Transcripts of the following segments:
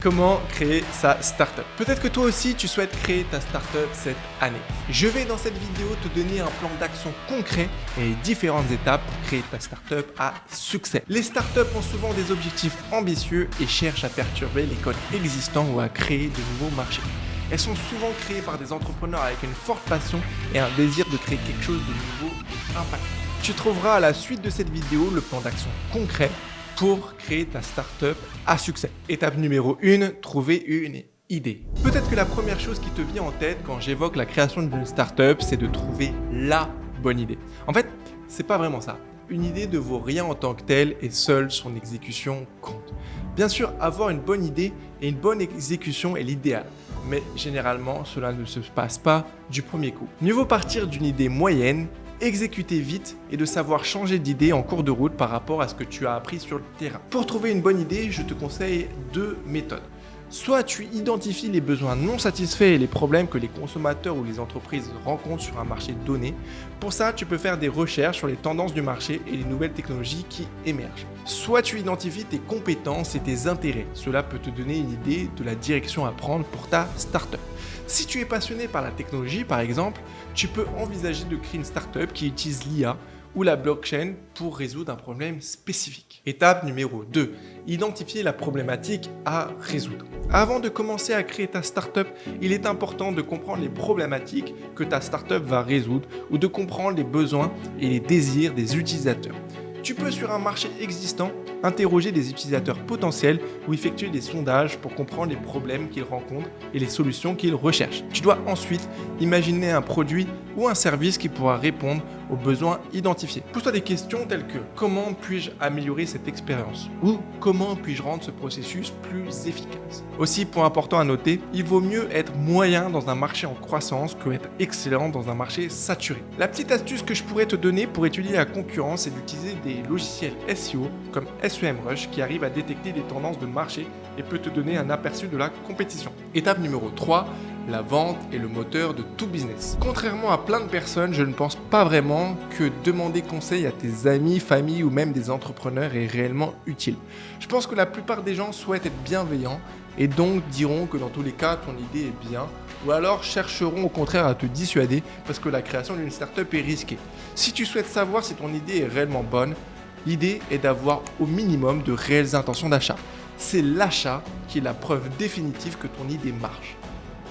Comment créer sa startup? Peut-être que toi aussi tu souhaites créer ta startup cette année. Je vais dans cette vidéo te donner un plan d'action concret et les différentes étapes pour créer ta startup à succès. Les startups ont souvent des objectifs ambitieux et cherchent à perturber les codes existants ou à créer de nouveaux marchés. Elles sont souvent créées par des entrepreneurs avec une forte passion et un désir de créer quelque chose de nouveau et impactant. Tu trouveras à la suite de cette vidéo le plan d'action concret pour créer ta startup à succès. Étape numéro 1, trouver une idée. Peut-être que la première chose qui te vient en tête quand j'évoque la création d'une startup, c'est de trouver la bonne idée. En fait, c'est pas vraiment ça. Une idée ne vaut rien en tant que telle et seule son exécution compte. Bien sûr, avoir une bonne idée et une bonne exécution est l'idéal. Mais généralement, cela ne se passe pas du premier coup. Mieux vaut partir d'une idée moyenne, exécuter vite et de savoir changer d'idée en cours de route par rapport à ce que tu as appris sur le terrain. Pour trouver une bonne idée, je te conseille 2 méthodes. Soit tu identifies les besoins non satisfaits et les problèmes que les consommateurs ou les entreprises rencontrent sur un marché donné. Pour ça, tu peux faire des recherches sur les tendances du marché et les nouvelles technologies qui émergent. Soit tu identifies tes compétences et tes intérêts. Cela peut te donner une idée de la direction à prendre pour ta startup. Si tu es passionné par la technologie, par exemple, tu peux envisager de créer une startup qui utilise l'IA ou la blockchain pour résoudre un problème spécifique. Étape numéro 2, identifier la problématique à résoudre. Avant de commencer à créer ta startup, il est important de comprendre les problématiques que ta startup va résoudre ou de comprendre les besoins et les désirs des utilisateurs. Tu peux sur un marché existant interroger des utilisateurs potentiels ou effectuer des sondages pour comprendre les problèmes qu'ils rencontrent et les solutions qu'ils recherchent. Tu dois ensuite imaginer un produit ou un service qui pourra répondre aux besoins identifiés. Pose-toi des questions telles que comment puis-je améliorer cette expérience ou comment puis-je rendre ce processus plus efficace. Aussi, point important à noter, il vaut mieux être moyen dans un marché en croissance que être excellent dans un marché saturé. La petite astuce que je pourrais te donner pour étudier la concurrence, c'est d'utiliser des logiciels SEO comme SEMrush qui arrive à détecter des tendances de marché et peut te donner un aperçu de la compétition. Étape numéro 3, la vente est le moteur de tout business. Contrairement à plein de personnes, je ne pense pas vraiment que demander conseil à tes amis, famille ou même des entrepreneurs est réellement utile. Je pense que la plupart des gens souhaitent être bienveillants et donc diront que dans tous les cas, ton idée est bien ou alors chercheront au contraire à te dissuader parce que la création d'une startup est risquée. Si tu souhaites savoir si ton idée est réellement bonne, l'idée est d'avoir au minimum de réelles intentions d'achat. C'est l'achat qui est la preuve définitive que ton idée marche.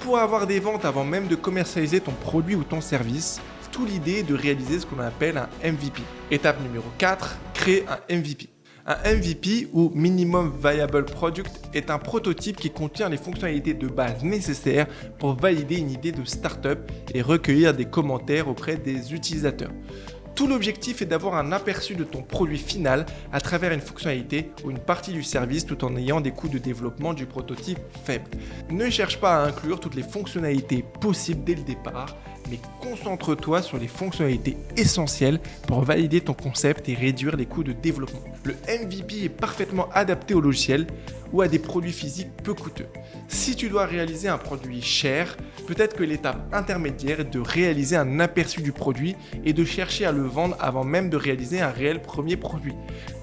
Pour avoir des ventes avant même de commercialiser ton produit ou ton service, toute l'idée est de réaliser ce qu'on appelle un MVP. Étape numéro 4, créer un MVP. Un MVP ou Minimum Viable Product est un prototype qui contient les fonctionnalités de base nécessaires pour valider une idée de startup et recueillir des commentaires auprès des utilisateurs. Tout l'objectif est d'avoir un aperçu de ton produit final à travers une fonctionnalité ou une partie du service tout en ayant des coûts de développement du prototype faibles. Ne cherche pas à inclure toutes les fonctionnalités possibles dès le départ, mais concentre-toi sur les fonctionnalités essentielles pour valider ton concept et réduire les coûts de développement. Le MVP est parfaitement adapté au logiciel ou à des produits physiques peu coûteux. Si tu dois réaliser un produit cher, peut-être que l'étape intermédiaire est de réaliser un aperçu du produit et de chercher à le vendre avant même de réaliser un réel premier produit.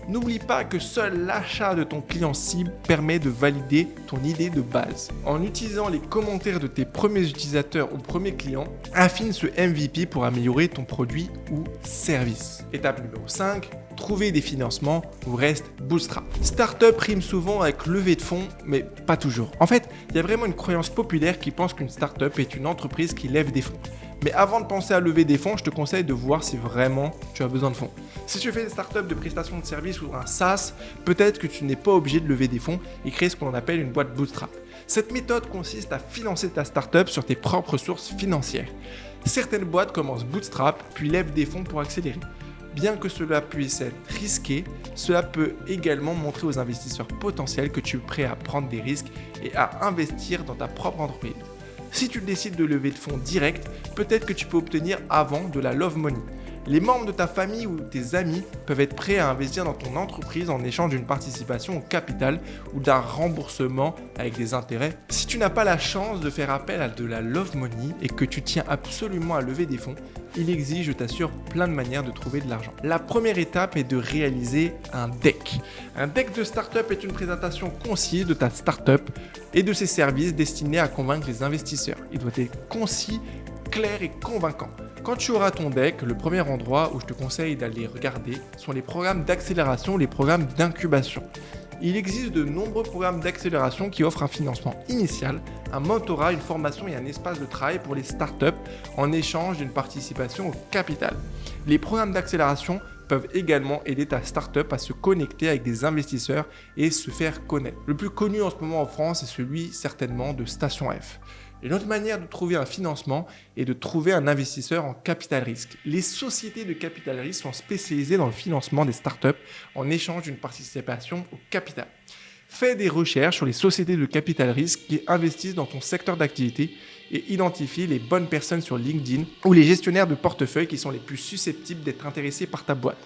N'oublie pas que seul l'achat de ton client cible permet de valider ton idée de base. En utilisant les commentaires de tes premiers utilisateurs ou premiers clients, affine ce MVP pour améliorer ton produit ou service. Étape numéro 5, trouver des financements ou reste bootstrap. Startup rime souvent avec levée de fonds, mais pas toujours. En fait, il y a vraiment une croyance populaire qui pense qu'une startup est une entreprise qui lève des fonds. Mais avant de penser à lever des fonds, je te conseille de voir si vraiment tu as besoin de fonds. Si tu fais une startup de prestation de service ou un SaaS, peut-être que tu n'es pas obligé de lever des fonds et créer ce qu'on appelle une boîte bootstrap. Cette méthode consiste à financer ta startup sur tes propres sources financières. Certaines boîtes commencent bootstrap puis lèvent des fonds pour accélérer. Bien que cela puisse être risqué, cela peut également montrer aux investisseurs potentiels que tu es prêt à prendre des risques et à investir dans ta propre entreprise. Si tu décides de lever de fonds direct, peut-être que tu peux obtenir avant de la love money. Les membres de ta famille ou tes amis peuvent être prêts à investir dans ton entreprise en échange d'une participation au capital ou d'un remboursement avec des intérêts. Si tu n'as pas la chance de faire appel à de la love money et que tu tiens absolument à lever des fonds, il existe, je t'assure, plein de manières de trouver de l'argent. La première étape est de réaliser un deck. Un deck de startup est une présentation concise de ta startup et de ses services destinés à convaincre les investisseurs. Il doit être concis, clair et convaincant. Quand tu auras ton deck, le premier endroit où je te conseille d'aller regarder sont les programmes d'accélération, les programmes d'incubation. Il existe de nombreux programmes d'accélération qui offrent un financement initial, un mentorat, une formation et un espace de travail pour les startups en échange d'une participation au capital. Les programmes d'accélération peuvent également aider ta startup à se connecter avec des investisseurs et se faire connaître. Le plus connu en ce moment en France est celui certainement de Station F. Une autre manière de trouver un financement est de trouver un investisseur en capital risque. Les sociétés de capital risque sont spécialisées dans le financement des startups en échange d'une participation au capital. Fais des recherches sur les sociétés de capital risque qui investissent dans ton secteur d'activité et identifie les bonnes personnes sur LinkedIn ou les gestionnaires de portefeuille qui sont les plus susceptibles d'être intéressés par ta boîte.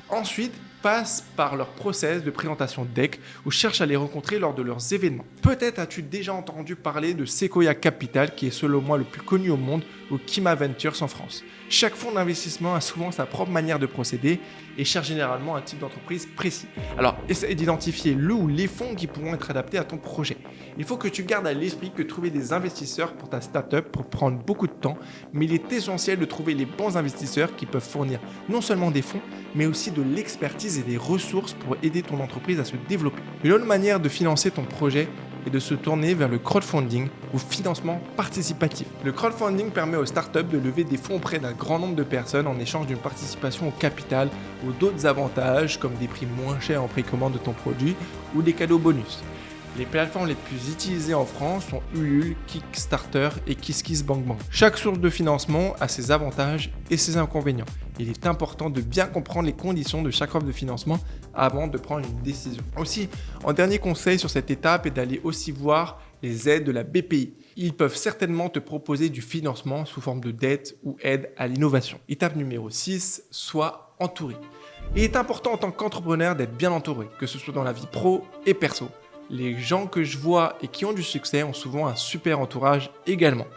Ensuite, passe par leur process de présentation deck ou cherche à les rencontrer lors de leurs événements. Peut-être as-tu déjà entendu parler de Sequoia Capital qui est selon moi le plus connu au monde ou Kima Ventures en France. Chaque fonds d'investissement a souvent sa propre manière de procéder et cherche généralement un type d'entreprise précis. Alors, essaie d'identifier le ou les fonds qui pourront être adaptés à ton projet. Il faut que tu gardes à l'esprit que trouver des investisseurs pour ta startup peut prendre beaucoup de temps, mais il est essentiel de trouver les bons investisseurs qui peuvent fournir non seulement des fonds, mais aussi de l'expertise et des ressources pour aider ton entreprise à se développer. Une autre manière de financer ton projet est de se tourner vers le crowdfunding ou financement participatif. Le crowdfunding permet aux startups de lever des fonds auprès d'un grand nombre de personnes en échange d'une participation au capital ou d'autres avantages comme des prix moins chers en précommande de ton produit ou des cadeaux bonus. Les plateformes les plus utilisées en France sont Ulule, Kickstarter et KissKissBankBank. Chaque source de financement a ses avantages et ses inconvénients. Il est important de bien comprendre les conditions de chaque offre de financement avant de prendre une décision. Aussi, un dernier conseil sur cette étape est d'aller aussi voir les aides de la BPI. Ils peuvent certainement te proposer du financement sous forme de dette ou aide à l'innovation. Étape numéro 6, sois entouré. Il est important en tant qu'entrepreneur d'être bien entouré, que ce soit dans la vie pro et perso. Les gens que je vois et qui ont du succès ont souvent un super entourage également.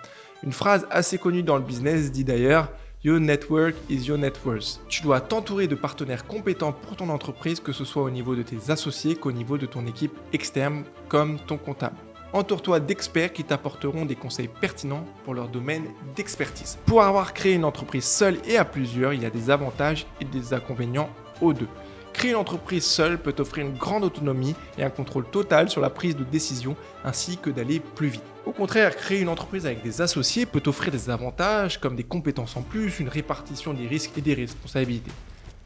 Une phrase assez connue dans le business dit d'ailleurs « Your network is your net worth ». Tu dois t'entourer de partenaires compétents pour ton entreprise, que ce soit au niveau de tes associés qu'au niveau de ton équipe externe comme ton comptable. Entoure-toi d'experts qui t'apporteront des conseils pertinents pour leur domaine d'expertise. Pour avoir créé une entreprise seule et à plusieurs, il y a des avantages et des inconvénients aux deux. Créer une entreprise seule peut t'offrir une grande autonomie et un contrôle total sur la prise de décision ainsi que d'aller plus vite. Au contraire, créer une entreprise avec des associés peut t'offrir des avantages comme des compétences en plus, une répartition des risques et des responsabilités.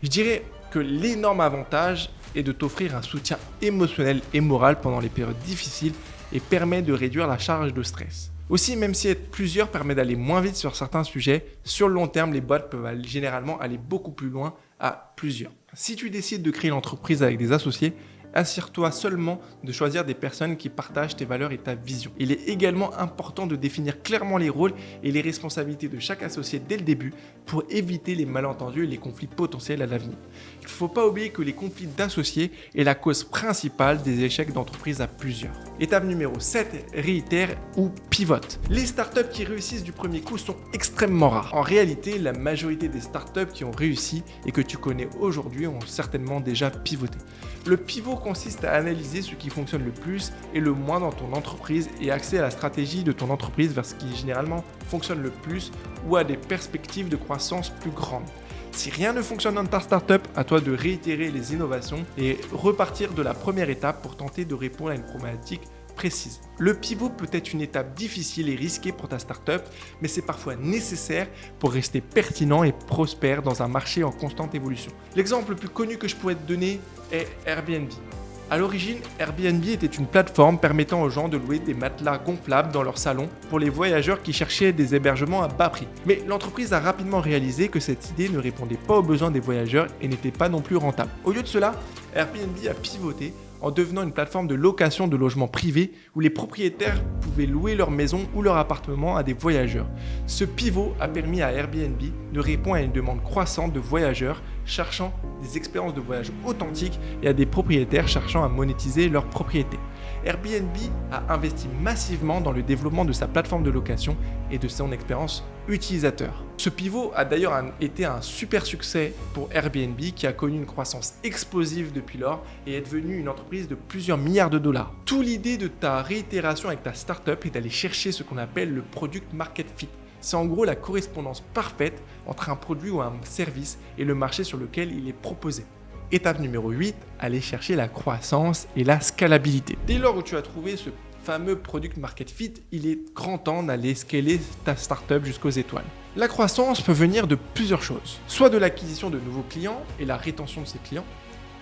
Je dirais que l'énorme avantage est de t'offrir un soutien émotionnel et moral pendant les périodes difficiles et permet de réduire la charge de stress. Aussi, même si être plusieurs permet d'aller moins vite sur certains sujets, sur le long terme, les boîtes peuvent généralement aller beaucoup plus loin à plusieurs. Si tu décides de créer une entreprise avec des associés, assure-toi seulement de choisir des personnes qui partagent tes valeurs et ta vision. Il est également important de définir clairement les rôles et les responsabilités de chaque associé dès le début pour éviter les malentendus et les conflits potentiels à l'avenir. Il ne faut pas oublier que les conflits d'associés est la cause principale des échecs d'entreprise à plusieurs. Étape numéro 7, réitère ou pivote. Les startups qui réussissent du premier coup sont extrêmement rares. En réalité, la majorité des startups qui ont réussi et que tu connais aujourd'hui ont certainement déjà pivoté. Le pivot consiste à analyser ce qui fonctionne le plus et le moins dans ton entreprise et axer à la stratégie de ton entreprise vers ce qui généralement fonctionne le plus ou à des perspectives de croissance plus grandes. Si rien ne fonctionne dans ta startup, à toi de réitérer les innovations et repartir de la première étape pour tenter de répondre à une problématique précise. Le pivot peut être une étape difficile et risquée pour ta startup, mais c'est parfois nécessaire pour rester pertinent et prospère dans un marché en constante évolution. L'exemple le plus connu que je pourrais te donner est Airbnb. À l'origine, Airbnb était une plateforme permettant aux gens de louer des matelas gonflables dans leur salon pour les voyageurs qui cherchaient des hébergements à bas prix. Mais l'entreprise a rapidement réalisé que cette idée ne répondait pas aux besoins des voyageurs et n'était pas non plus rentable. Au lieu de cela, Airbnb a pivoté en devenant une plateforme de location de logements privés où les propriétaires pouvaient louer leur maison ou leur appartement à des voyageurs. Ce pivot a permis à Airbnb de répondre à une demande croissante de voyageurs cherchant des expériences de voyage authentiques et à des propriétaires cherchant à monétiser leur propriété. Airbnb a investi massivement dans le développement de sa plateforme de location et de son expérience utilisateurs. Ce pivot a d'ailleurs été un super succès pour Airbnb qui a connu une croissance explosive depuis lors et est devenue une entreprise de plusieurs milliards de dollars. Toute l'idée de ta réitération avec ta startup est d'aller chercher ce qu'on appelle le product market fit. C'est en gros la correspondance parfaite entre un produit ou un service et le marché sur lequel il est proposé. Étape numéro 8, aller chercher la croissance et la scalabilité. Dès lors où tu as trouvé ce fameux product market fit, il est grand temps d'aller scaler ta startup jusqu'aux étoiles. La croissance peut venir de plusieurs choses, soit de l'acquisition de nouveaux clients et la rétention de ces clients.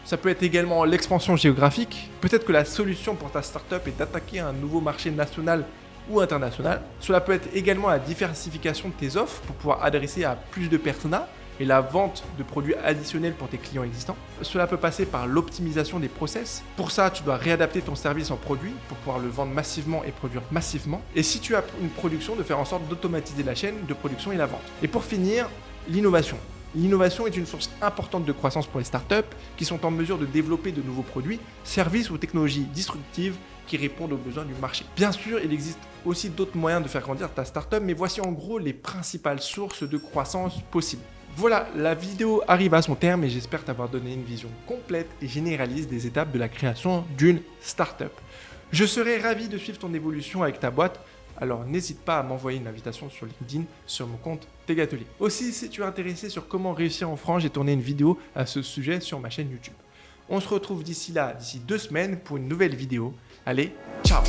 Ça peut être également l'expansion géographique. Peut-être que la solution pour ta startup est d'attaquer un nouveau marché national ou international. Cela peut être également la diversification de tes offres pour pouvoir adresser à plus de personas et la vente de produits additionnels pour tes clients existants. Cela peut passer par l'optimisation des process. Pour ça, tu dois réadapter ton service en produit pour pouvoir le vendre massivement et produire massivement. Et si tu as une production, de faire en sorte d'automatiser la chaîne de production et la vente. Et pour finir, l'innovation. L'innovation est une source importante de croissance pour les startups qui sont en mesure de développer de nouveaux produits, services ou technologies disruptives qui répondent aux besoins du marché. Bien sûr, il existe aussi d'autres moyens de faire grandir ta startup, mais voici en gros les principales sources de croissance possibles. Voilà, la vidéo arrive à son terme et j'espère t'avoir donné une vision complète et généraliste des étapes de la création d'une startup. Je serais ravi de suivre ton évolution avec ta boîte, alors n'hésite pas à m'envoyer une invitation sur LinkedIn sur mon compte Tegatelier. Aussi, si tu es intéressé sur comment réussir en France, j'ai tourné une vidéo à ce sujet sur ma chaîne YouTube. On se retrouve d'ici 2 semaines pour une nouvelle vidéo. Allez, ciao!